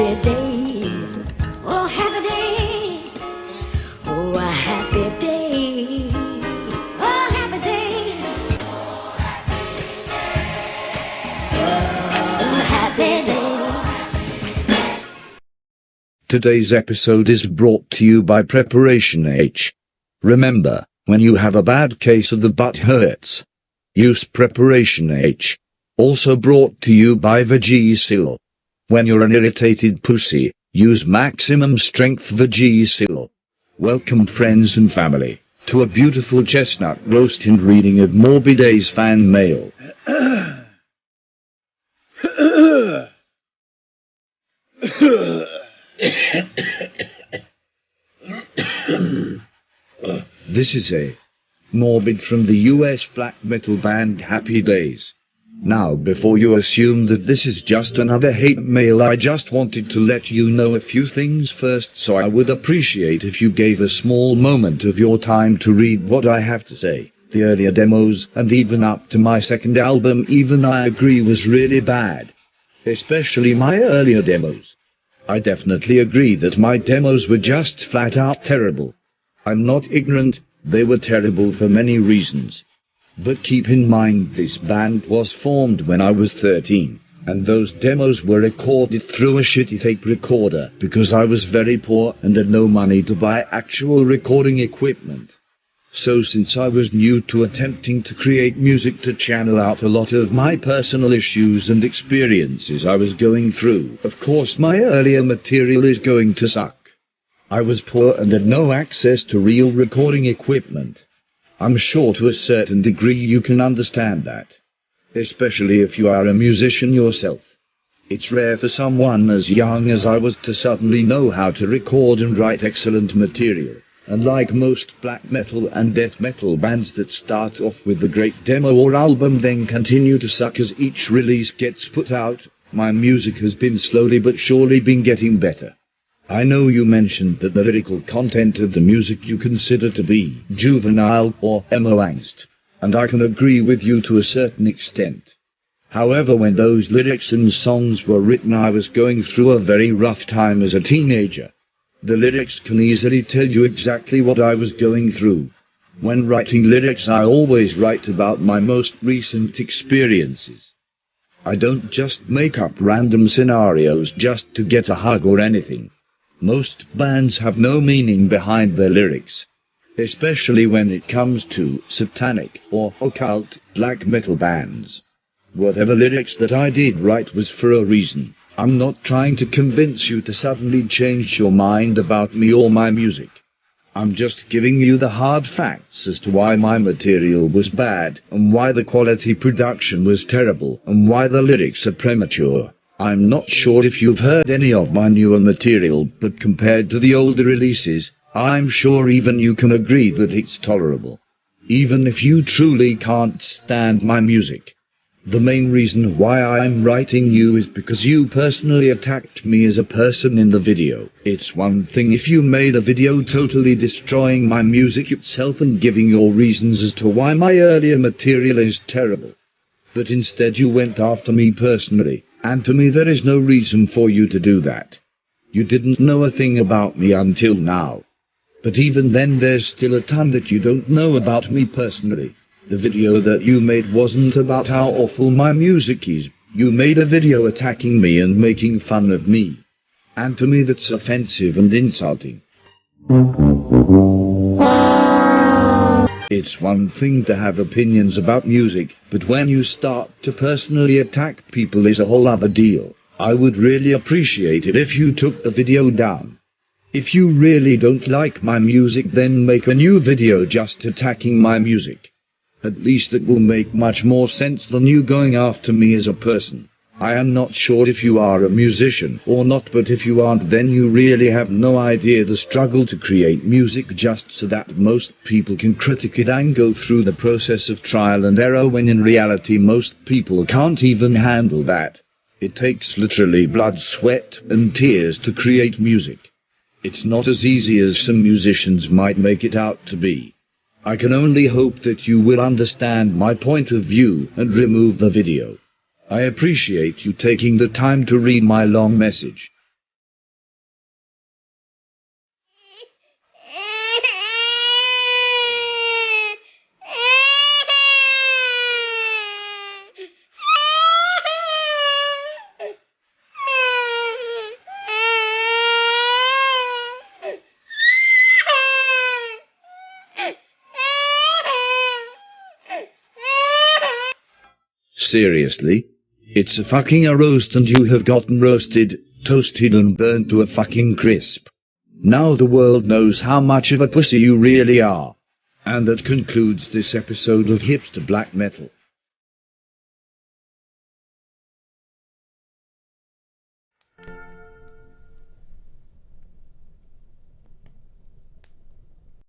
happy day. Oh, happy day. Oh, a happy day. Oh, happy day. Oh, happy day. Today's episode is brought to you by Preparation H. Remember, when you have a bad case of the butt hurts, use Preparation H. Also brought to you by Vagisil. When you're an irritated pussy, use maximum strength Vagisil. Welcome friends and family, to a beautiful chestnut roast and reading of Morbid A's fan mail. This is a Morbid from the US black metal band Happy Days. Now before you assume that this is just another hate mail, I just wanted to let you know a few things first, so I would appreciate if you gave a small moment of your time to read what I have to say. The earlier demos, and even up to my second album, even I agree was really bad. Especially my earlier demos. I definitely agree that my demos were just flat out terrible. I'm not ignorant, they were terrible for many reasons. But keep in mind this band was formed when I was 13, and those demos were recorded through a shitty tape recorder because I was very poor and had no money to buy actual recording equipment. So since I was new to attempting to create music to channel out a lot of my personal issues and experiences I was going through, of course my earlier material is going to suck. I was poor and had no access to real recording equipment. I'm sure to a certain degree you can understand that. Especially if you are a musician yourself. It's rare for someone as young as I was to suddenly know how to record and write excellent material. And like most black metal and death metal bands that start off with a great demo or album then continue to suck as each release gets put out, my music has been slowly but surely been getting better. I know you mentioned that the lyrical content of the music you consider to be juvenile or emo angst, and I can agree with you to a certain extent. However, when those lyrics and songs were written, I was going through a very rough time as a teenager. The lyrics can easily tell you exactly what I was going through. When writing lyrics, I always write about my most recent experiences. I don't just make up random scenarios just to get a hug or anything. Most bands have no meaning behind their lyrics, especially when it comes to satanic or occult black metal bands. Whatever lyrics that I did write was for a reason. I'm not trying to convince you to suddenly change your mind about me or my music. I'm just giving you the hard facts as to why my material was bad, and why the quality production was terrible, and why the lyrics are premature. I'm not sure if you've heard any of my newer material, but compared to the older releases, I'm sure even you can agree that it's tolerable. Even if you truly can't stand my music. The main reason why I'm writing you is because you personally attacked me as a person in the video. It's one thing if you made a video totally destroying my music itself and giving your reasons as to why my earlier material is terrible. But instead you went after me personally. And to me there is no reason for you to do that. You didn't know a thing about me until now. But even then there's still a ton that you don't know about me personally. The video that you made wasn't about how awful my music is. You made a video attacking me and making fun of me. And to me that's offensive and insulting. It's one thing to have opinions about music, but when you start to personally attack people is a whole other deal. I would really appreciate it if you took the video down. If you really don't like my music, then make a new video just attacking my music. At least it will make much more sense than you going after me as a person. I am not sure if you are a musician or not, but if you aren't, then you really have no idea the struggle to create music just so that most people can critique it and go through the process of trial and error, when in reality most people can't even handle that. It takes literally blood, sweat, and tears to create music. It's not as easy as some musicians might make it out to be. I can only hope that you will understand my point of view and remove the video. I appreciate you taking the time to read my long message. seriously? It's a fucking a roast and you have gotten roasted, toasted and burned to a fucking crisp. Now the world knows how much of a pussy you really are. And that concludes this episode of Hipster Black Metal.